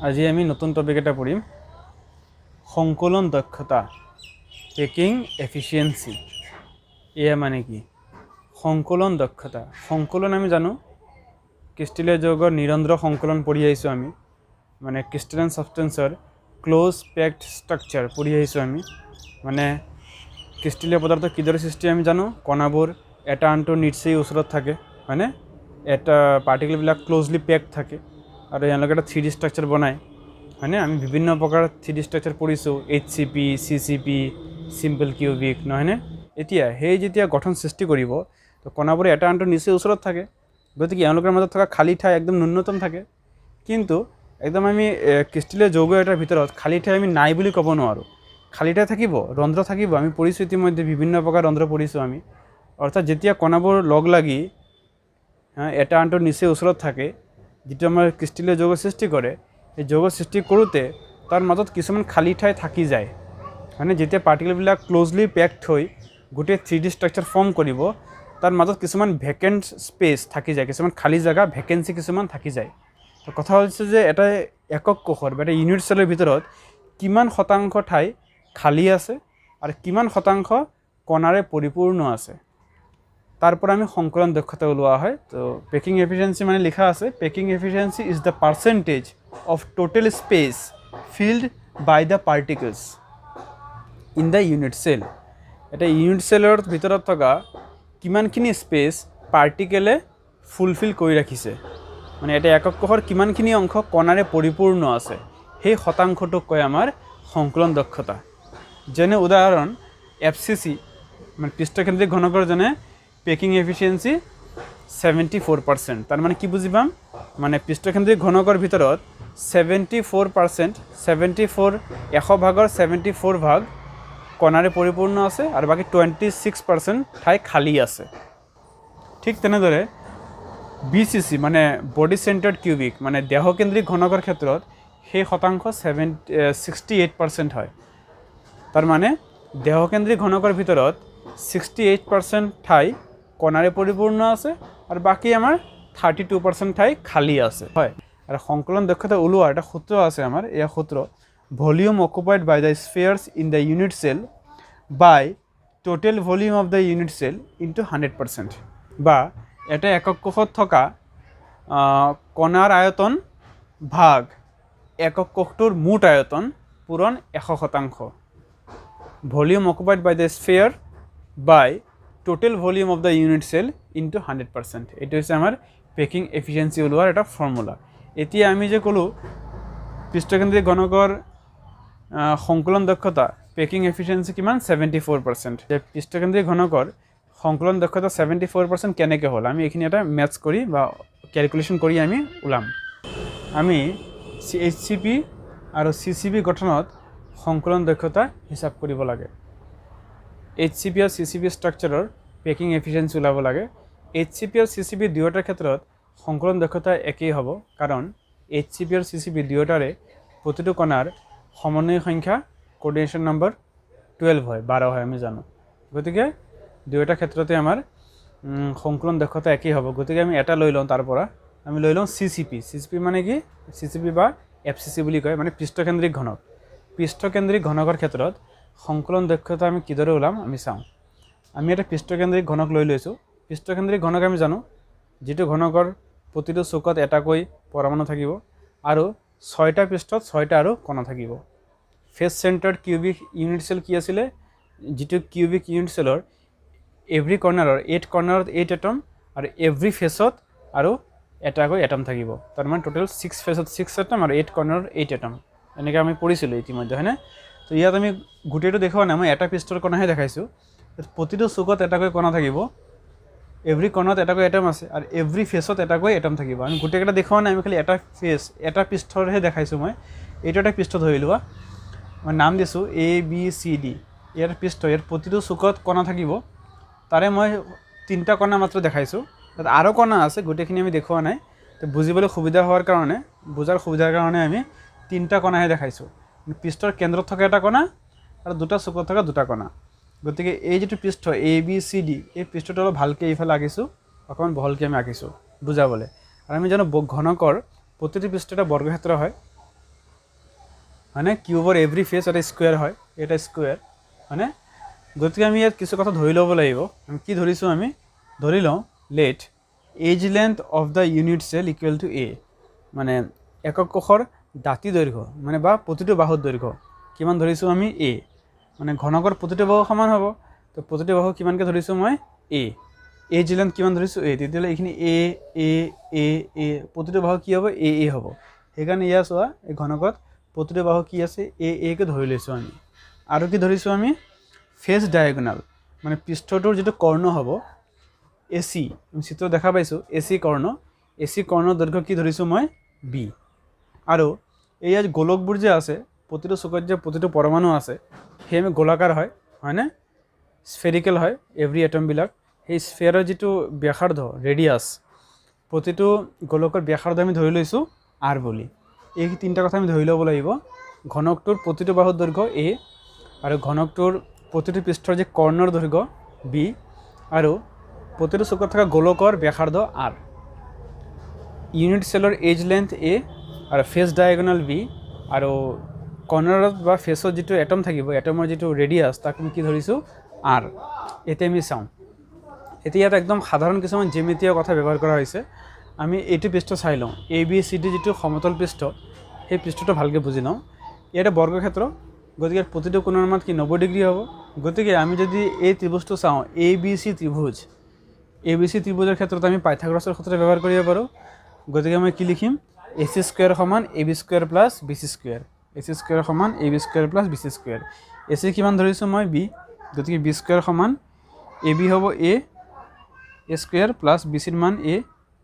আজি আমি নতুন টপিক এটা পঢ়িম সংকলন দক্ষতা পেকিং এফিচিয়েন্সি এয়া মানে কি সংকলন দক্ষতা সংকলন আমি জানো ক্রিস্টালীয় যৌগৰ নিৰন্তৰ সংকলন পঢ়ি আহিছো আমি মানে ক্ৰিস্টালাইন সাবস্টেন্সৰ ক্লোজ প্যাকড স্ট্ৰাকচাৰ পঢ়ি আহিছো আমি মানে ক্ৰিস্টালীয় পদাৰ্থ কিদৰে সৃষ্টি আমি জানো কণাবোৰ এটা আনটোৰ নিশ্চয় ওচৰত থাকে মানে এটা পাৰ্টিকলবিলাক ক্লোজলি প্যাকড থাকে আৰু ইয়ালৈকে এটা 3D স্ট্ৰাকচাৰ বনায় হয়নে আমি বিভিন্ন প্ৰকাৰ 3D স্ট্ৰাকচাৰ পঢ়িছো HCP CCP সিম্পল কিউবিক নহয়নে এতিয়া হেই যেতিয়া গঠন সৃষ্টি কৰিব তো কণাবোৰ এটা আনটোৰ নিশ্চয় ওচৰত থাকে গতিকে ইয়ালৈকৰ মাজত থকা খালি ঠাই একদম ন্যূনতম থাকে কিন্তু একদম আমি ক্রিস্টালীয় যৌগ এটাৰ ভিতৰত খালি ঠাই আমি নাই বুলি ক'ব নোৱাৰো খালি ঠাই থাকিব ৰন্ধ্ৰ থাকিব আমি পঢ়িছো ইতিমধ্যে বিভিন্ন প্ৰকাৰ ৰন্ধ্ৰ পঢ়িছো আমি অৰ্থাৎ যেতিয়া কণাবোৰ লগ লাগি এটা আনটোৰ নিশ্চয় ওচৰত থাকে যেটো আমাৰ ক্ৰিস্টালীয় যৌগ সৃষ্টি কৰে এই যৌগ সৃষ্টি কৰোতে তাৰ মাজত কিছুমান খালি ঠাই থাকি যায় মানে যেতিয়া পাৰ্টিকলবিলাক ক্লোজলি প্যাকড হৈ গোটেই 3D স্ট্ৰাকচাৰ ফৰ্ম কৰিব তাৰ মাজত কিছুমান ভেকেন্ট স্পেস থাকি যায় কিছুমান খালি জায়গা ভেকেন্সি কিছুমান থাকি যায় তো কথা হৈছে যে এটা একক কোষৰ বা ইউনিট সেলৰ ভিতৰত কিমান শতাংশ ঠাই খালি আছে আৰু কিমান শতাংশ কণাৰে পৰিপূৰ্ণ আছে তাৰপৰ আমি সংকলন দক্ষতা ওলোৱা হয় তো পেকিং এফিচিয়েন্সি মানে লিখা আছে packing efficiency is the percentage of total space filled by the particles in the unit cell এটা ইউনিট সেলৰ ভিতৰত থকা কিমানখিনি স্পেস পাৰ্টিকেলে ফুলফিল কৰি ৰাখিছে মানে এটা একক কোষৰ কিমানখিনি অংশ কণাৰে পৰিপূৰ্ণ আছে সেই শতাংশটোক কয় আমাৰ সংকলন দক্ষতা যেনে উদাহৰণ FCC মানে পৃষ্ঠকেন্দ্ৰিক ঘনকৰ যেনে পেকিং এফিচিয়েন্সি 74% তাৰ মানে কি বুঝিবাম মানে পৃষ্ঠকেন্দ্ৰিক ঘনকৰ ভিতৰত 74% 100 ভাগৰ 74 ভাগ কণাৰে পৰিপূৰ্ণ আছে আৰু বাকি 26% ঠাই খালি আছে ঠিক তেনেদৰে BCC মানে বডি সেন্টাৰ্ড কিউবিক মানে দেহকেন্দ্ৰিক ঘনকৰ ক্ষেত্ৰত সেই শতাংশ 68% হয় তাৰ মানে দেহকেন্দ্ৰিক ঘনকৰ ভিতৰত 68% ঠাই কণাৰে পৰিপূৰ্ণ আছে আৰু বাকি আমাৰ 32% ঠাই খালি আছে হয় আৰু সংকলন দক্ষতা ওলোৱাৰ এটা সূত্ৰ আছে আমাৰ এই সূত্র volume occupied by the spheres in the unit cell by total volume of the unit cell into 100% বা এটা একক কোষত থকা কণাৰ আয়তন ভাগ একক কোষটোৰ মুঠ আয়তন পূৰণ 100% volume occupied by the sphere by total volume of the unit cell into 100% এটা হচ্ছে আমার পেকিং এফিচিয়েন্সি ওলোৱাৰ এটা ফৰ্মুলা এতিয়া আমি যে কলো পৃষ্ঠকেন্দ্ৰিক ঘনকৰ সংকলন দক্ষতা পেকিং এফিচিয়েন্সি কিমান 74% যে পৃষ্ঠকেন্দ্ৰিক ঘনকৰ সংকলন দক্ষতা 74% কেনেকৈ হল আমি এখিনি এটা ম্যাথছ কৰি বা ক্যালকুলেশন কৰি আমি ওলাম আমি HCP আৰু CCP গঠনত সংকলন দক্ষতা হিসাব কৰিব লাগে HCP আৰু CCP স্ট্ৰাকচাৰৰ পেকিং এফিচিয়েন্সি ওলাব লাগে HCP আৰু CCP দুয়োটাৰ ক্ষেত্ৰত সংকলন দক্ষতা একেই হ'ব কাৰণ HCP আৰু CCP দুয়োটাৰে প্ৰতিটো কণাৰ সমন্বয় সংখ্যা কোঅৰ্ডিনেশ্যন নম্বৰ 12 হয় 12 হয় আমি জানো গতিকে দুয়োটা ক্ষেত্ৰতে আমাৰ সংকলন দক্ষতা একেই হ'ব গতিকে আমি এটা লৈ লওঁ তাৰ পৰা আমি লৈ লওঁ CCP মানে কি CCP বা FCC বুলি কয় মানে পৃষ্ঠকেন্দ্ৰিক ঘনক পৃষ্ঠকেন্দ্ৰিক ঘনকৰ ক্ষেত্ৰত সংকলন দক্ষতা আমি কিদৰে ওলাম আমি চাওঁ আমি এটা পৃষ্ঠকেন্দ্ৰিক ঘনক লৈ লৈছো পৃষ্ঠকেন্দ্ৰিক ঘনক আমি জানো যেটো ঘনকৰ প্ৰতিটো চুকত এটাকৈ পৰমাণু থাকিব আৰু 6টা পৃষ্ঠত 6টা আৰু কণা থাকিব ফেস সেন্টাৰ্ড কিউবিক ইউনিট সেল কি আছিল যেটো কিউবিক ইউনিট সেলৰ এভৰি কৰ্নাৰৰ 8 কৰ্নাৰত 8 এটম আৰু এভৰি ফেসত আৰু এটাকৈ এটম থাকিব তাৰ মানে টোটাল 6 ফেসত 6 এটম আৰু 8 কৰ্নাৰত 8 এটম এনেকৈ আমি পঢ়িছিলো ইতিমধ্যে হয়নে তো ইয়াত আমি গুটেটো দেখুৱা নাই মই এটা পৃষ্ঠৰ কণাহে দেখাইছো প্ৰতিটো চুকত এটাকৈ কণা থাকিব এভৰি কৰ্নাৰত এটাকৈ এটম আছে আৰু এভৰি ফেসত এটাকৈ এটম থাকিব আমি গুটেকেটা দেখুৱা নাই আমি খালি এটা ফেস এটা পৃষ্ঠৰহে দেখাইছো মই এইটো এটা পৃষ্ঠ ধৰি লোৱা মই নাম দিছো ABCD ইয়াৰ পৃষ্ঠ ইয়াৰ প্ৰতিটো চুকত কণা থাকিব তাৰে মই তিনটা কণা মাত্ৰ দেখাইছো তাত আৰু কণা আছে গুটেখিনি আমি দেখুৱা নাই তো বুজিবলৈ সুবিধা হোৱাৰ কাৰণে বুজাৰ সুবিধাৰ কাৰণে আমি তিনটা কণাহে দেখাইছো পৃষ্ঠৰ কেন্দ্ৰত থকা এটা কণা আৰু দুটা চুকত থকা দুটা কণা গতিকে এই যেটো পৃষ্ঠ ABCD এই পৃষ্ঠটো অলপ ভালকে ইফালে আঁকিছো অকমান বহলকে আমি আঁকিছো বুজাবলে আৰু আমি জানো ঘনকৰ প্ৰতিটো পৃষ্ঠ এটা বৰ্গক্ষেত্ৰ হয় হয়নে কিউবৰ এভৰি ফেচ এটা স্কুৱেৰ হয় এটা স্কুৱেৰ হয়নে গতিকে আমি ইয়াত কিছু কথা ধৰি ল'ব লাগিব আমি কি ধৰিছোঁ আমি ধৰি লওঁ let as length of the unit cell equal to a মানে একক কোষৰ দাঁতি দৈৰ্ঘ্য মানে বা প্ৰতিটো বাহুৰ দৈৰ্ঘ্য কিমান ধৰিছোঁ আমি এ মানে ঘনকৰ প্ৰতিটো বাহু সমান হ'ব তো প্ৰতিটো বাহু কিমানকৈ ধৰিছোঁ মই এ এজ লেন্থ কিমান ধৰিছোঁ এ তেতিয়াহ'লে এইখিনি এ এ এ এ প্ৰতিটো বাহু কি হ'ব এ এ হ'ব সেইকাৰণে ইয়াৰ চোৱা এই ঘনকত প্ৰতিটো বাহু কি আছে এ একে ধৰি লৈছোঁ আমি আৰু কি ধৰিছোঁ আমি ফেচ ডায়েগোনাল মানে পৃষ্ঠটোৰ যিটো কৰ্ণ হ'ব এ চি আমি চিত্ৰ দেখা পাইছোঁ এ চি কৰ্ণৰ দৈৰ্ঘ্য কি ধৰিছোঁ মই বি আৰু এই গোলকবোৰ যে আছে প্ৰতিটো চুকত যে প্ৰতিটো পৰমাণু আছে সেই আমি গোলাকাৰ হয়নে স্ফেৰিকেল হয় এভৰি এটমবিলাক সেই স্ফেয়াৰৰ যিটো ব্যাসাৰ্ধ ৰেডিয়াছ প্ৰতিটো গোলকৰ ব্যাসাৰ্ধ আমি ধৰি লৈছোঁ আৰ বুলি এই তিনিটা কথা আমি ধৰি ল'ব লাগিব ঘনকটোৰ প্ৰতিটো বাহুৰ দৈৰ্ঘ্য এ আৰু ঘনকটোৰ প্ৰতিটো পৃষ্ঠৰ যে কৰ্ণৰ দৈৰ্ঘ্য বি আৰু প্ৰতিটো চুকত থকা গোলকৰ ব্যাসাৰ্ধ আৰ ইউনিট চেলৰ এজ লেন্থ এ আৰু ফেচ ডায়েগোনাল বি আৰু কৰ্ণৰত বা ফেচত যিটো এটম থাকিব এটমৰ যিটো ৰেডিয়াছ তাক আমি কি ধৰিছোঁ আৰ এতিয়া আমি চাওঁ এতিয়া ইয়াত একদম সাধাৰণ কিছুমান জ্যামিতীয় কথা ব্যৱহাৰ কৰা হৈছে আমি এইটো পৃষ্ঠ চাই লওঁ এ বি চি ডি যিটো সমতল পৃষ্ঠ সেই পৃষ্ঠটো ভালকৈ বুজি লওঁ ইয়াতে বৰ্গক্ষেত্ৰ গতিকে প্ৰতিটো কোণৰ মান কি 90 ডিগ্ৰী হ'ব গতিকে আমি যদি এই ত্ৰিভুজটো চাওঁ এ বি চি ত্ৰিভুজৰ ক্ষেত্ৰত আমি পাইথাগোৰাছৰ সূত্ৰ ব্যৱহাৰ কৰিব পাৰোঁ গতিকে মই কি লিখিম এ চি স্কুৱেৰ সমান A B square plus B C square A C square সমান A B square plus B C square A C কিমান ধৰিছোঁ মই বি গতিকে বি স্কুৱেৰ সমান এ বি হ'ব এ স্কুৱেৰ প্লাছ বি চিৰ মান এ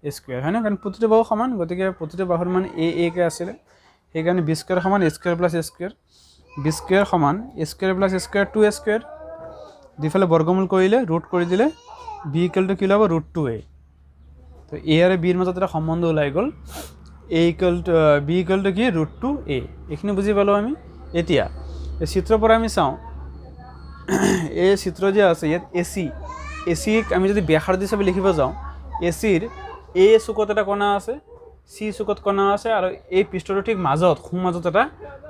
স্কুৱেৰ হয় ন কাৰণ প্ৰতিটো বাহু সমান গতিকে প্ৰতিটো বাহুৰ মান এ একে আছিলে সেইকাৰণে বি স্কুৱেৰ সমান এ স্কুৱেৰ প্লাছ এ স্কুৱেৰ বি স্কুৱেৰ সমান এ স্কুৱেৰ প্লাছ এ স্কুৱেৰ 2 স্কুৱেৰ দুইফালে বৰ্গমূল কৰিলে ৰুট কৰি দিলে বি ইকুৱেল টু কি ওলাব √2a তো এ আৰু বিৰ মাজত এটা সম্বন্ধ ওলাই গ'ল A equal to B equal to কি √2a এইখিনি বুজি পালোঁ আমি এতিয়া এই চিত্ৰৰ পৰা আমি চাওঁ এই চিত্ৰ যে আছে ইয়াত এ চিক আমি যদি ব্যাসাৰ্ধ হিচাপে লিখিব যাওঁ এ চিৰ এ চুকত এটা কণা আছে চি চুকত কণা আছে আৰু এই পৃষ্ঠটোৰ ঠিক মাজত মাজত এটা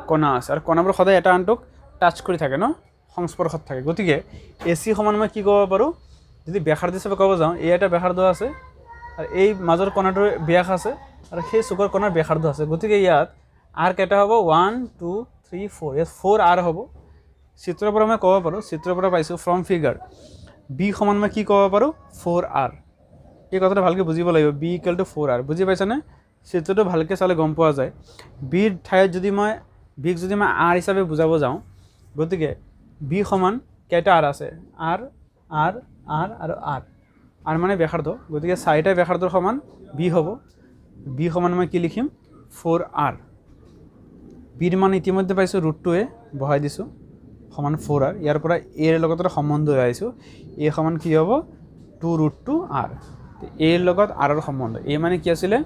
কণা আছে আৰু কণাবোৰ সদায় এটা আনটোক টাচ কৰি থাকে ন সংস্পৰ্শত থাকে গতিকে এ চি সমান মই কি ক'ব পাৰোঁ যদি ব্যাসাৰ্ধ হিচাপে ক'ব যাওঁ এই এটা ব্যাসাৰ্ধ আছে আৰু এই মাজৰ কণাটোৰ ব্যাস আছে আৰু সেই চুকৰ কণাৰ ব্যাসাৰ্ধ আছে গতিকে ইয়াত আৰ কেইটা হ'ব 1 2 3 4 ইয়াত 4 আৰ হ'ব চিত্ৰৰ পৰা মই ক'ব পাৰোঁ চিত্ৰৰ পৰা পাইছোঁ ফ্ৰম ফিগাৰ বি সমান মই কি ক'ব পাৰোঁ 4 আৰ এই কথাটো ভালকৈ বুজিব লাগিব বি ইকুৱেল টু 4 আৰ বুজি পাইছানে চিত্ৰটো ভালকৈ চালে গম পোৱা যায় বিৰ ঠাইত যদি মই বিক যদি মই আৰ হিচাপে বুজাব যাওঁ গতিকে বি সমান কেইটা আৰ আছে আৰ আৰ আৰ আৰু আৰ আৰ মানে ব্যাসাৰ্ধ গতিকে চাৰিটা ব্যাসাৰ্ধৰ সমান বি হ'ব বি সমান মই কি লিখিম 4 আৰ বিৰ মান ইতিমধ্যে পাইছোঁ √2a বহাই দিছোঁ সমান 4 আৰ ইয়াৰ পৰা এৰ লগত এটা সম্বন্ধ লৈ আহিছোঁ এ সমান কি হ'ব 2√2 আৰ এৰ লগত আৰৰ সম্বন্ধ এ মানে কি আছিলে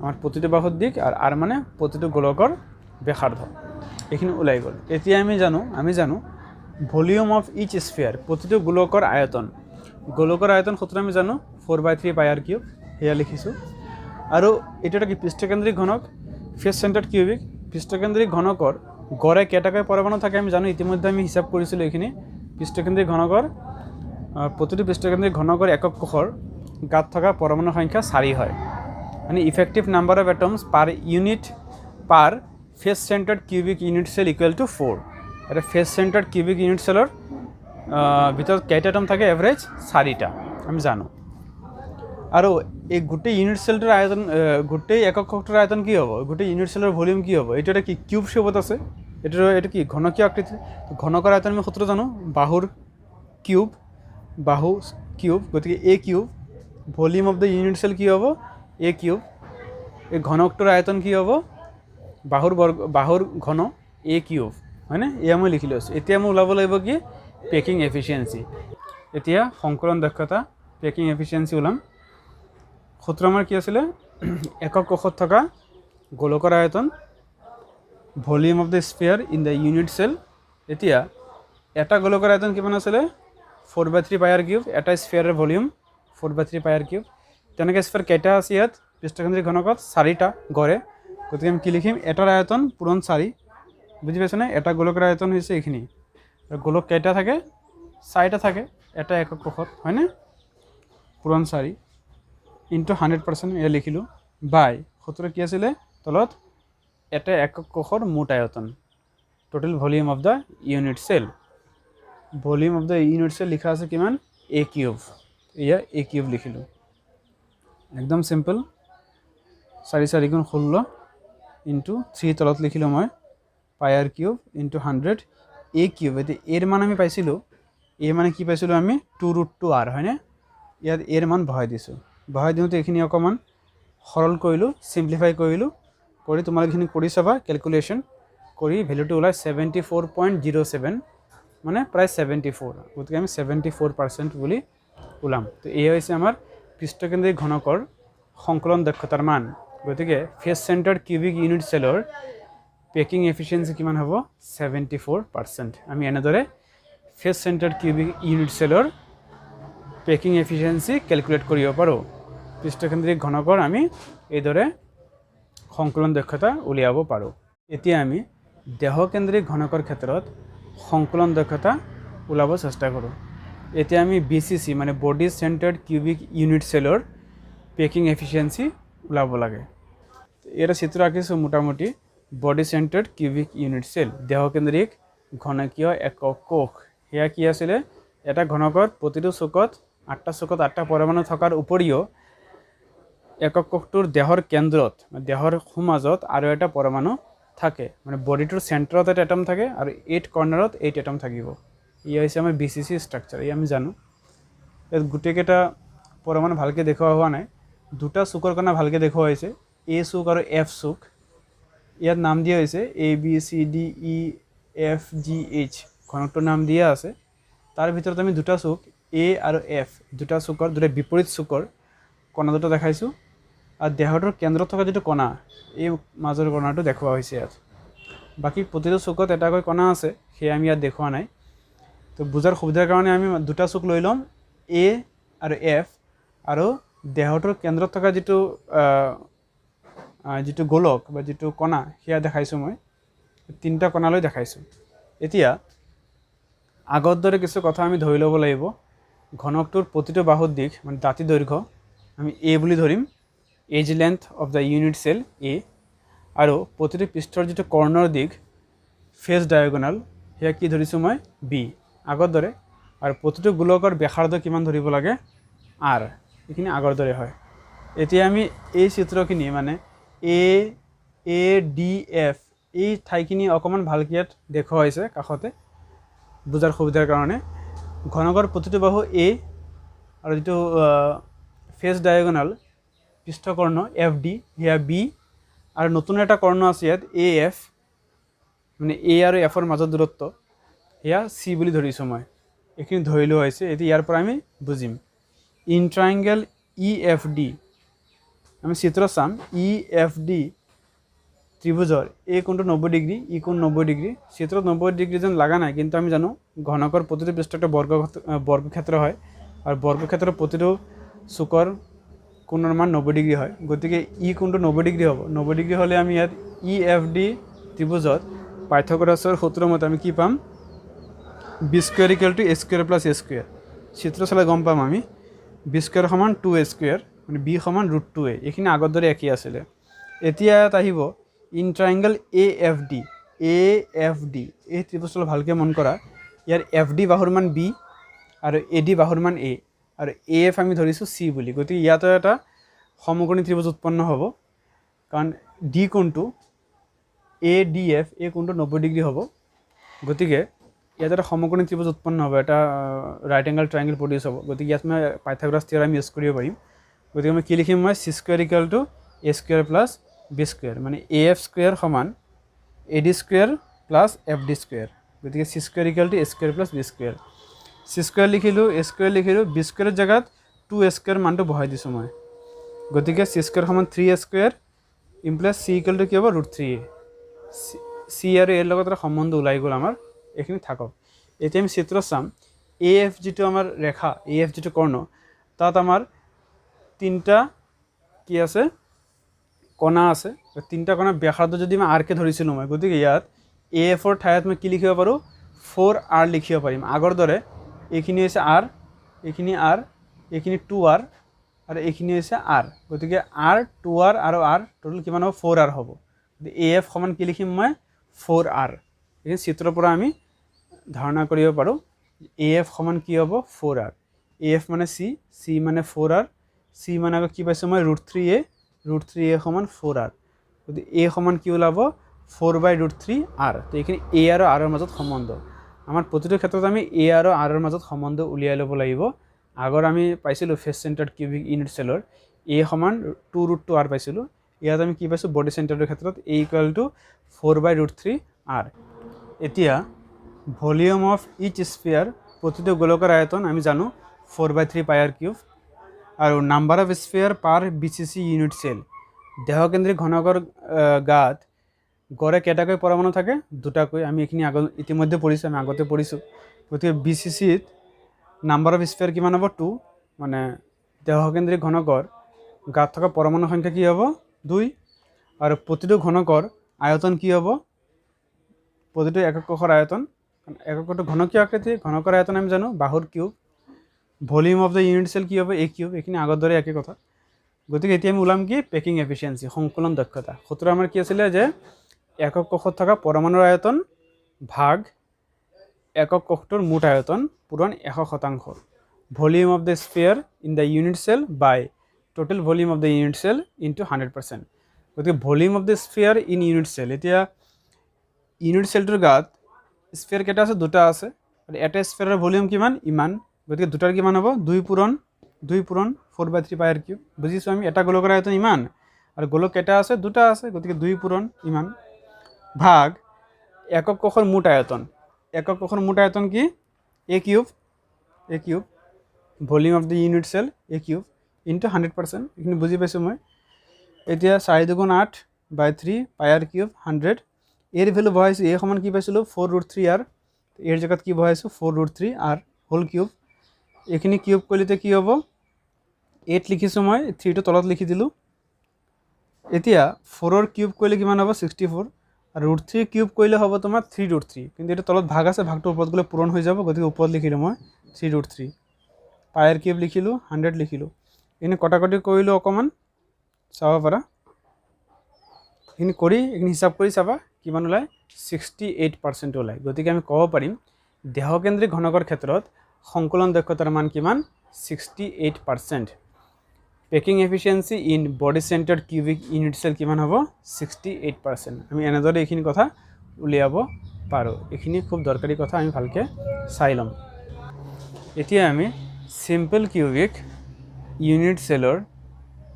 আমাৰ প্ৰতিটো বাহুৰ দিক আৰু আৰ মানে প্ৰতিটো গোলকৰ ব্যাসাৰ্ধ এইখিনি ওলাই গ'ল এতিয়া আমি জানো ভলিউম অফ ইচ স্ফিয়াৰ প্ৰতিটো গোলকৰ আয়তন সূত্ৰ আমি জানো 4/3 পাই আৰ কিউব সেয়া লিখিছোঁ আৰু এইটো এটা কি পৃষ্ঠকেন্দ্ৰিক ঘনক ফেচ চেণ্টাৰ্ড কিউবিক পৃষ্ঠকেন্দ্ৰিক ঘনকৰ গড়ে কেইটাকৈ পৰমাণু থাকে আমি জানো ইতিমধ্যে আমি হিচাপ কৰিছিলোঁ এইখিনি পৃষ্ঠকেন্দ্ৰিক ঘনকৰ প্ৰতিটো পৃষ্ঠকেন্দ্ৰিক ঘনকৰ একক কোষৰ গাত থকা পৰমাণুৰ সংখ্যা 4 হয় মানে effective number of atoms per unit per face centred cubic unit cell equal to 4 এটা ফেচ চেণ্টাৰ্ড কিউবিক ইউনিট চেলৰ ভিতৰত কেইটা এটম থাকে এভাৰেজ 4টা আমি জানো আৰু এই গোটেই ইউনিট চেলটোৰ আয়তন গোটেই একক কোষটোৰ আয়তন কি হ'ব গোটেই ইউনিট চেলৰ ভলিউম কি হ'ব এইটো এটা কি কিউব শেপত আছে এইটো কি ঘনকীয় আকৃতি ঘনকৰ আয়তন আমি সূত্ৰ জানো বাহু কিউব গতিকে A cube volume of the unit cell কি হ'ব এ কিউব এই ঘনকটোৰ আয়তন কি হ'ব বাহুৰ ঘন এ কিউব হয়নে এয়া মই লিখি লৈছোঁ এতিয়া মই ওলাব লাগিব কি পেকিং এফিচিয়েঞ্চি এতিয়া সংকলন দক্ষতা পেকিং এফিচিয়েঞ্চি ওলাম সূত্ৰ আমাৰ কি আছিলে একক কোষত থকা গোলকৰ আয়তন volume of the sphere in the unit cell এতিয়া এটা গোলকৰ আয়তন কিমান আছিলে 4/3 পাই আৰ কিউব এটা স্ফিয়াৰৰ ভলিউম 4/3 পাই আৰ কিউব তেনেকৈ স্ফিয়াৰ কেইটা আছে ইয়াত পৃষ্ঠকেন্দ্ৰিক ঘনকত 4টা গড়ে গতিকে আমি কি লিখিম এটাৰ আয়তন পূৰণ 4 বুজি পাইছনে এটা গোলকৰ আয়তন হৈছে এইখিনি গোলক কেইটা থাকে 4টা থাকে এটা একক কক্ষত হয়নে পূৰণ 4 ইনটু 100% এ লিখিলো বাই সূত্ৰ কি আছিল তলত এটা একক কক্ষৰ মুঠ আয়তন total volume of the unit cell volume of the unit cell লিখা আছে কিমান a কিউব ইয়া a কিউব লিখিলো একদম সিম্পল 4 4 গুণ 16 ইনটু 3 তলত লিখিলো মই পাই r cube into 100 a cube এতে এর মান আমি পাইছিলো a মানে কি পাইছিলো আমি 2√2r হয়নে ইয়াত এর মান বহাই দিছো বহাই দিওতে এখিনি অকমান সরল কইলো সিম্পলিফাই কইলো কৰি তোমালোক এখিনি কৰি চাবা ক্যালকুলেশন কৰি ভ্যালুটো ওলাই 74.07 মানে প্ৰায় 74 গতিকে আমি 74% বুলি ওলাম তো এই হৈছে আমাৰ পৃষ্ঠকেন্দ্ৰিক ঘনকৰ সংকলন দক্ষতাৰ মান গতিকে ফেস সেন্টাৰ কিউবিক ইউনিট সেলৰ পেকিং এফিসিয়েন্সি কিমান হ'ব 74% আমি এনেদৰে ফেস সেন্টাৰ কিউবিক ইউনিট সেলৰ পেকিং এফিসিয়েন্সি ক্যালকুলেট কৰিব পাৰো পৃষ্ঠকেন্দ্ৰিক ঘনকৰ আমি এইদৰে সংকলন দক্ষতা উলিয়াব পাৰো এতিয়া আমি দেহকেন্দ্ৰিক ঘনকৰ ক্ষেত্ৰত সংকলন দক্ষতা ওলাব চেষ্টা কৰো এতিয়া আমি বিসিসি মানে বডি সেন্টাৰ্ড কিউবিক ইউনিট সেলৰ পেকিং এফিসিয়েন্সি ওলাব লাগে এটা চিত্ৰ আঁকিছো মোটামুটি body centred cubic unit cell দেহকেন্দ্ৰিক ঘনকীয় একক কোষ হেয়া কি আছিল এটা ঘনকৰ প্ৰতিটো চুকত 8টা চুকত 8টা পৰমাণু থকাৰ উপৰিও একক কোষটোৰ দেহৰ কেন্দ্ৰত দেহৰ সমাজত আৰু এটা পৰমাণু থাকে মানে বডিটোৰ সেন্টাৰত এটা এটম থাকে আৰু 8 কৰ্নাৰত 8 এটম থাকিব ই হৈছে আমাৰ বিসিসি স্ট্ৰাকচাৰ এই আমি জানো এই গুটেকেটা পৰমাণু ভালকে দেখুৱা হোৱা নাই দুটা চুকৰ কণা ভালকে দেখুৱা হৈছে এ চুক আৰু এফ চুক ইয়াত নাম দিয়া হৈছে A B C D E F G H ঘনকটোৰ নাম দিয়া আছে তাৰ ভিতৰত আমি দুটা চুক এ আৰু এফ দুটা চুকৰ দুটা বিপৰীত চুকৰ কণা দুটা দেখাইছো আৰু দেহটোৰ কেন্দ্ৰত থকা যেটো কণা এই মাজৰ কণাটো দেখুৱা হৈছে ইয়াত বাকি প্ৰতিটো চুকত এটাকৈ কণা আছে সেই আমি ইয়াত দেখুৱা নাই তো বুজাৰ সুবিধাৰ কাৰণে আমি দুটা চুক লৈ লম এ আৰু এফ আৰু দেহটোৰ কেন্দ্ৰত থকা যেটো গোলক বা যেটো কণা হিয়া দেখাইছো মই তিনটা কণালৈ দেখাইছো এতিয়া আগৰ দৰে কিছু কথা আমি ধৰি ল'ব লাগিব ঘনকটোৰ প্ৰতিটো বাহুৰ দিশ মানে দাঁতি দৈৰ্ঘ্য আমি এ বুলি ধৰিম edge length of the unit cell A আৰু প্ৰতিটো পৃষ্ঠৰ যেটো কৰ্ণৰ দিশ ফেজ ডায়াগোনাল হিয়া কি ধৰিছো মই বি আগৰ দৰে আৰু প্ৰতিটো গোলকৰ ব্যাসাৰ্ধ কিমান ধৰিব লাগে আৰ এখিনি আগৰ দৰে হয় এতিয়া আমি এই চিত্ৰখিনি মানে এ ডি এফ এই ঠাইখিনি অকমান ভালকৈ ইয়াত দেখুৱা হৈছে কাষতে বুজাৰ সুবিধাৰ কাৰণে ঘনকৰ প্ৰতিটো বাহু এ আৰু যেটো ফেজ ডায়াগোনাল পৃষ্ঠকৰ্ণ এফ ডি হিয়া বি আৰু নতুন এটা কৰ্ণ আছে ইয়াত এ এফ মানে এ আৰু এফৰ মাজৰ দূৰত্ব হিয়া সি বুলি ধৰিছো মই এখিনি ধৰি লোৱা হৈছে এতিয়া ইয়াৰ পৰা আমি বুজিম in triangle E F D আমি চিত্ৰ চাম ই এফ ডি ত্ৰিভুজৰ এ কোণটো 90 ডিগ্ৰী ই কোণ 90 ডিগ্ৰী চিত্ৰত 90 ডিগ্ৰী যেন লাগা নাই কিন্তু আমি জানো ঘনকৰ প্ৰতিটো পৃষ্ঠটো বৰ্গক্ষেত্ৰ হয় আৰু বৰ্গক্ষেত্ৰৰ প্ৰতিটো চুকৰ কোণৰ মান 90 ডিগ্ৰী হয় গতিকে ই কোণটো 90 ডিগ্ৰী হ'ব 90 ডিগ্ৰী হলে আমি ইয়াত ই এফ ডি ত্ৰিভুজত পাইথাগোৰাছৰ সূত্ৰ মতে আমি কি পাম B square equal to A square plus A square চিত্ৰ চালে গম পাম আমি বি স্কয়াৰ সমান 2a স্কয়াৰ মানে বি সমান √2a এখিনি আগৰ দৰে একেই আছিল এতিয়া ইয়াত আহিব in triangle A F D এই ত্ৰিভুজটো ভালকৈ মন কৰা ইয়াৰ এফ ডি বাহুৰ মান বি আৰু এ ডি বাহুৰ মান এ আৰু এ এফ আমি ধৰিছো সি বুলি গতিকে ইয়াতো এটা সমকোণী ত্ৰিভুজ উৎপন্ন হ'ব কাৰণ ডি কোণটো এ ডি এফ এই কোণটো 90 ডিগ্ৰী হ'ব গতিকে ইয়াত এটা সমকোণী ত্ৰিভুজ উৎপন্ন হ'ব এটা ৰাইট এংগল ট্ৰায়াঙ্গেল প্ৰডিউস হ'ব গতিকে ইয়াত মই পাইথাগোৰাছ থিওৰাম ইউজ কৰিব পাৰিম গতিকে মই কি লিখিম মই C square equal to A square plus B square মানে এ এফ স্কয়াৰ সমান A D square plus F D square গতিকে C square equal to A square plus B square C square লিখিলো এ স্কয়াৰ লিখিলো B স্কয়াৰৰ জাগাত 2a square মানটো বহাই দিছো মই গতিকে সি স্কয়াৰ সমান 3a square implies C equal to কি হ'ব √3a সি আৰু এৰ লগত এটা সম্বন্ধ ওলাই গ'ল আমাৰ এখিনি থাকক এতিয়া আমি চিত্ৰ চাম এ এফ যেটো আমাৰ ৰেখা এ এফ যেটো কৰ্ণ তাত আমাৰ তিনটা কি আছে কণা আছে তিনটা কণা ব্যাসাৰ্ধ যদি আমি আৰ কে ধৰিছিলো মই গতিকে ইয়াত AF ঠাইত মই কি লিখিব পাৰোঁ 4R লিখিব পাৰিম আগৰ দৰে এইখিনি হৈছে R এইখিনি R এইখিনি 2R আৰু এইখিনি হৈছে R গতিকে R 2R আৰু R টোটাল কিমান হ'ব 4R হ'ব AF সমান কি লিখিম মই 4R এই চিত্ৰৰ পৰা আমি ধাৰণা কৰিব পাৰোঁ AF সমান কি হ'ব 4R AF মানে C মানে 4R C মানে কি পাইছোঁ মই √3A √3A সমান 4R গতিকে A সমান কি ওলাব 4/√3R তো এইখিনি A আৰু R ৰ মাজত সম্বন্ধ আমাৰ প্ৰতিটো ক্ষেত্ৰত আমি A আৰু R ৰ মাজত সম্বন্ধ উলিয়াই ল'ব লাগিব আগৰ আমি পাইছিলোঁ ফেচ চেণ্টাৰ্ড কিউবিক ইউনিট চেলৰ A সমান 2√2R পাইছিলোঁ ইয়াত আমি কি পাইছোঁ বডি চেণ্টাৰৰ ক্ষেত্ৰত A = 4/√3R এতিয়া ভলিউম অফ ইচ স্ফিয়াৰ প্ৰতিটো গোলকৰ আয়তন আমি জানো 4/3πr³ আৰু number of sphere per BCC unit cell দেহকেন্দ্ৰিক ঘনকৰ গাত গড়ে কেইটাকৈ পৰমাণু থাকে দুটাকৈ আমি এইখিনি ইতিমধ্যে পঢ়িছোঁ আমি আগতে পঢ়িছোঁ গতিকে BCCত নাম্বাৰ অফ স্ফিয়াৰ কিমান হ'ব 2 মানে দেহকেন্দ্ৰিক ঘনকৰ গাত থকা পৰমাণু সংখ্যা কি হ'ব 2 আৰু প্ৰতিটো ঘনকৰ আয়তন কি হ'ব প্ৰতিটো একক কোষৰ আয়তন এককটো ঘনকীয় আকৃতি ঘনকৰ আয়তন আমি জানো বাহুৰ cube volume of the unit cell কি হ'ব A³ এইখিনি আগৰ দৰে একে কথা গতিকে এতিয়া আমি ওলাম কি পেকিং এফিচিয়েন্সি সংকলন দক্ষতা সূত্ৰ আমাৰ কি আছিলে যে একক কোষত থকা পৰমাণুৰ আয়তন ভাগ একক কোষটোৰ মুঠ আয়তন পূৰণ 100% volume of the sphere in the unit cell by total volume of the unit cell into 100% গতিকে volume of the sphere in unit cell এতিয়া ইউনিট চেলটোৰ গাত স্ফিয়াৰ কেইটা আছে দুটা আছে আৰু এটা স্ফিয়াৰৰ ভলিউম কিমান ইমান গতিকে দুটাৰ কিমান হ'ব 2 পূৰণ 4/3πr³ বুজিছোঁ আমি এটা গোলকৰ আয়তন ইমান আৰু গোলক কেইটা আছে দুটা আছে গতিকে 2 পূৰণ ইমান ভাগ একক কোষৰ মুঠ আয়তন একক কোষৰ মুঠ আয়তন কি A³ volume of the unit cell A³ into 100% এইখিনি বুজি পাইছোঁ মই এতিয়া 4 × 8/3πr³ 100 এর ভ্যালু বহাইছোঁ A সমান কি পাইছিলোঁ 4√3R এর জায়গাত কি বহাইছোঁ 4√3R হোল কিউব এইখিনি কিউব কৰিলে কি হ'ব 8 লিখিছোঁ মই 3 টো তলত লিখি দিলোঁ এতিয়া 4 ৰ কিউব কৰিলে কিমান হ'ব 64 আৰু √3 কিউব কৰিলে হ'ব তোমাৰ 3√3 কিন্তু এটা তলত ভাগ আছে ভাগটো ওপৰত গ'লে পূৰণ হৈ যাব গতিকে ওপৰত লিখিলোঁ মই 3√3 পাইৰ কিউব লিখিলোঁ 100 লিখিলোঁ এনে কটাকটি কৰিলোঁ অকমান চাব পাৰা এইখিনি কৰি এইখিনি হিসাব কৰি চাবা কিমান ওলায় 68% ওলায় গতিকে আমি ক'ব পাৰিম দেহকেন্দ্ৰিক ঘনকৰ ক্ষেত্ৰত সংকলন দক্ষতাৰ মান কিমান 68% packing efficiency in body centred cubic unit cell কিমান হ'ব 68% আমি এনেদৰে এইখিনি কথা উলিয়াব পাৰোঁ এইখিনি খুব দৰকাৰী কথা আমি ভালকৈ চাই ল'ম এতিয়া আমি সিম্পল কিউবিক ইউনিট চেলৰ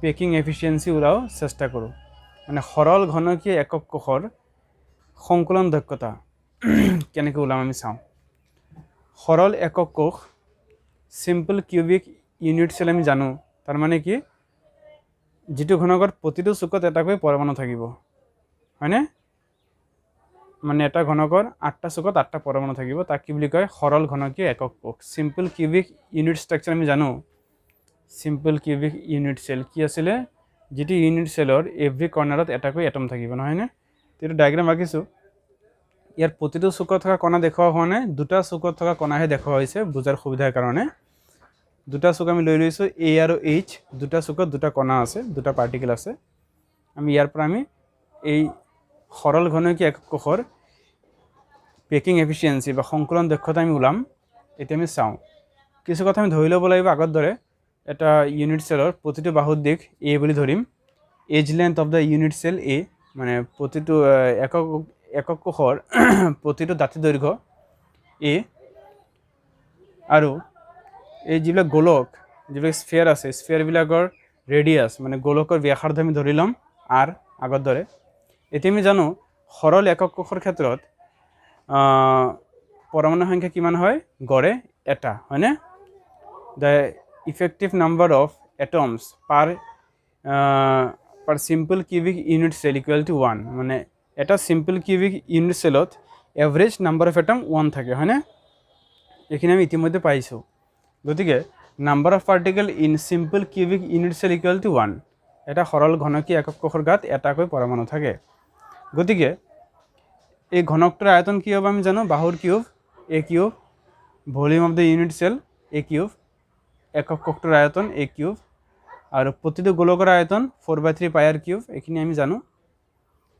পেকিং এফিচিয়েন্সি ওলাব চেষ্টা কৰোঁ মানে সৰল ঘনকীয় একক কোষৰ সংকলন দক্ষতা কেনেকৈ ওলাম আমি চাওঁ সৰল একক কোষ সিম্পল কিউবিক ইউনিট চেল আমি জানো তাৰ মানে কি যেটো ঘনকৰ প্ৰতিটো চুকত এটাকৈ পৰমাণু থাকিব হয়নে মানে এটা ঘনকৰ 8টা চুকত 8টা পৰমাণু থাকিব তাক কি বুলি কয় সৰল ঘনকীয় একক কোষ সিম্পল কিউবিক ইউনিট স্ট্ৰাকচাৰ আমি জানো সিম্পল কিউবিক ইউনিট চেল কি আছিলে যেটো ইউনিট চেলৰ এভৰি কৰ্নাৰত এটাকৈ এটম থাকিব নহয় নে তেটো ডায়াগ্ৰাম আঁকিছোঁ ইয়াৰ প্ৰতিটো চুকত থকা কণা দেখুওৱা হোৱা নাই দুটা চুকত থকা কণাহে দেখুওৱা হৈছে বুজাৰ সুবিধাৰ কাৰণে দুটা চুক আমি লৈ লৈছোঁ A আৰু H দুটা চুকত দুটা কণা আছে দুটা পাৰ্টিকেল আছে আমি ইয়াৰ পৰা আমি এই সৰল ঘনকীয় একক কোষৰ পেকিং এফিচিয়েন্সি বা সংকলন দক্ষতা আমি ওলাম এতিয়া আমি চাওঁ কিছু কথা আমি ধৰি ল'ব লাগিব আগৰ দৰে এটা ইউনিট চেলৰ প্ৰতিটো বাহুৰ দিশ A বুলি ধৰিম edge length of the unit cell A মানে প্ৰতিটো একক কোষৰ প্ৰতিটো দাঁতি দৈৰ্ঘ্য A আৰু এই যিবিলাক গোলক যিবিলাক স্ফিয়াৰ আছে স্ফিয়াৰবিলাকৰ ৰেডিয়াছ মানে গোলকৰ ব্যাসাৰ্ধ আমি ধৰি ল'ম R আগৰ দৰে এতিয়া আমি জানো সৰল একক কোষৰ ক্ষেত্ৰত পৰমাণু সংখ্যা কিমান হয় গড়ে এটা হয়নে the effective number of atoms per simple cubic unit cell equal to 1 মানে এটা সিম্পল কিউবিক ইউনিট চেলত এভাৰেজ নাম্বাৰ অফ এটম 1 থাকে হয়নে এইখিনি আমি ইতিমধ্যে পাইছোঁ গতিকে number of particle in simple cubic unit cell equal to 1 এটা সৰল ঘনকীয় একক কোষৰ গাত এটাকৈ পৰমাণু থাকে গতিকে এই ঘনকটোৰ আয়তন কি হ'ব আমি জানো বাহুৰ cube A cube volume of the unit cell A cube একক কক্ষটোৰ আয়তন এ কিউব আৰু প্ৰতিটো গোলকৰ আয়তন 4/3 পাই আৰ কিউব এইখিনি আমি জানো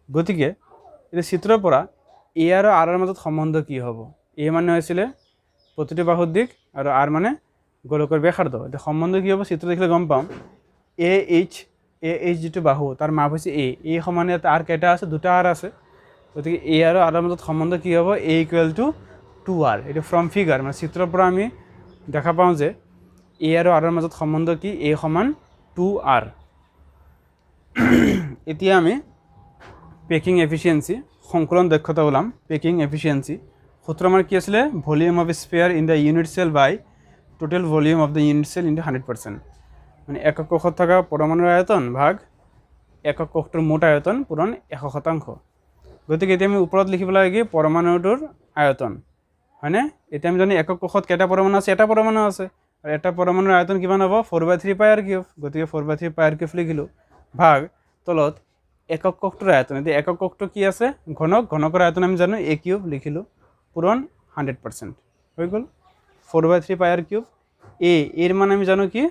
গতিকে এই চিত্ৰৰ পৰা এ আৰু আৰ ৰ মাজত সম্বন্ধ কি হ'ব এ মানে হৈছিলে প্ৰতিটো বাহুৰ দিক আৰু আৰ মানে গোলকৰ ব্যাসাৰ্ধ এটা সম্বন্ধ কি হ'ব চিত্ৰ দেখিলে গম পাম এ এইচ যেটো বাহু তাৰ মাপ হৈছে এ সমানে আৰ কেইটা আছে দুটা আৰ আছে গতিকে এ আৰু আৰ ৰ মাজত সম্বন্ধ কি হ'ব এ ইকুৱেল টু 2r এটা ফ্ৰম ফিগাৰ মানে চিত্ৰৰ পৰা আমি দেখা পাওঁ যে এ আৰু আৰ ৰ মাজত সম্বন্ধ কি এ সমান 2r এতিয়া আমি পেকিং এফিচিয়েন্সি সংকলন দক্ষতা ওলাম পেকিং এফিচিয়েন্সি সূত্র আমাৰ কি আছিলে volume of sphere in the unit cell by total volume of the unit cell into 100% মানে একক কক্ষত থকা পৰমাণুৰ আয়তন ভাগ একক কক্ষটোৰ মুঠ আয়তন পূৰণ 100%। গতিকে এতিয়া আমি ওপৰত লিখিব লাগে পৰমাণুটোৰ আয়তন হয়নে এতিয়া আমি জানি একক কক্ষত কেইটা পৰমাণু আছে এটা পৰমাণু আছে আৰু এটা পৰমাণুৰ আয়তন কিমান হ'ব 4/3 পাই আৰ কিউব গতিকে 4/3 পাই আৰ কিউব লিখিলো ভাগ তলত একক কক্ষটোৰ আয়তন এতিয়া একক কক্ষটো কি আছে ঘনকৰ আয়তন আমি জানো এ কিউব লিখিলো পূৰণ 100% হৈ গ'ল 4/3 পাই আৰ কিউব এৰ মান আমি জানো কি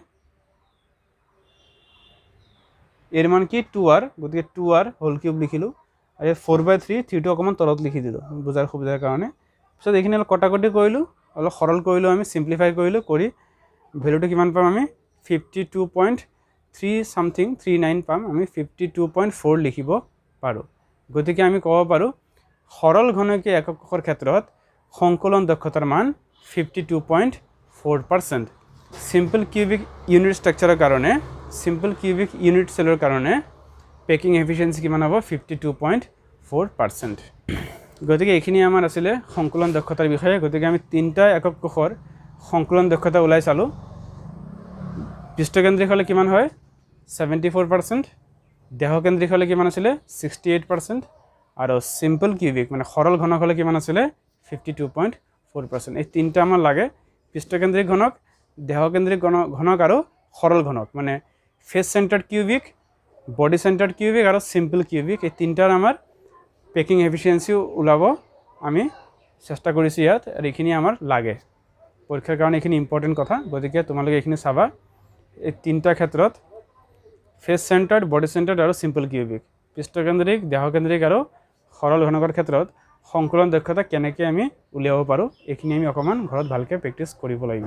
এৰ মান কি 2r গতিকে 2r হোল কিউব লিখিলো আৰু 4/3 থিটো অকমান তলত লিখি দিলো বুজাৰ সুবিধাৰ কাৰণে পিছত এইখিনি অলপ কটাকটি কৰিলো অলপ সৰল কৰিলো আমি সিম্পলিফাই কৰিলো কৰি ভ্যালুটো কিমান পাম আমি 52.3 সামথিং 39 পাম আমি 52.4 লিখিব পাৰো গতিকে আমি ক'ব পাৰো সৰল ঘনকীয় একক কক্ষৰ ক্ষেত্ৰত সংকলন দক্ষতাৰ মান 52.4%। সিম্পল কিউবিক ইউনিট স্ট্ৰাকচাৰৰ কাৰণে সিম্পল কিউবিক ইউনিট সেলৰ কাৰণে পেকিং এফিচিয়েন্সি কিমান হ'ব 52.4%। গতিকে এইখিনি আমাৰ আছিলে সংকলন দক্ষতাৰ বিষয়ে গতিকে আমি তিনটা একক কক্ষৰ সংকলন দক্ষতা ওলাই চালো পৃষ্ঠকেন্দ্ৰিক হলে কিমান হয় 74% দেহকেন্দ্ৰিক হলে কিমান আছিলে 68% আৰু সিম্পল কিউবিক মানে সৰল ঘনক হলে কিমান আছিলে 52.4%। এই তিনটা আমাৰ লাগে পৃষ্ঠকেন্দ্ৰিক ঘনক দেহকেন্দ্ৰিক ঘনক আৰু সৰল ঘনক মানে face সেন্টাৰ্ড cubic body centred cubic আৰু সিম্পল কিউবিক এই তিনটাৰ আমাৰ পেকিং এফিচিয়েন্সি ওলাব আমি চেষ্টা কৰিছো ইয়াত আৰু এইখিনি আমাৰ লাগে পৰীক্ষাৰ কাৰণে এইখিনি ইম্পৰ্টেন্ট কথা গতিকে তোমালোকে এইখিনি চাবা এই তিনটা ক্ষেত্ৰত ফেস সেন্টাৰ্ড বডি সেন্টাৰ্ড আৰু সিম্পল কিউবিক পৃষ্ঠকেন্দ্ৰিক দেহকেন্দ্ৰিক আৰু সৰল ঘনকৰ ক্ষেত্ৰত সংকলন দক্ষতা কেনেকৈ আমি উলিয়াব পাৰো এইখিনি আমি অকমান ঘৰত ভালকৈ প্ৰেক্টিছ কৰিব লাগিব।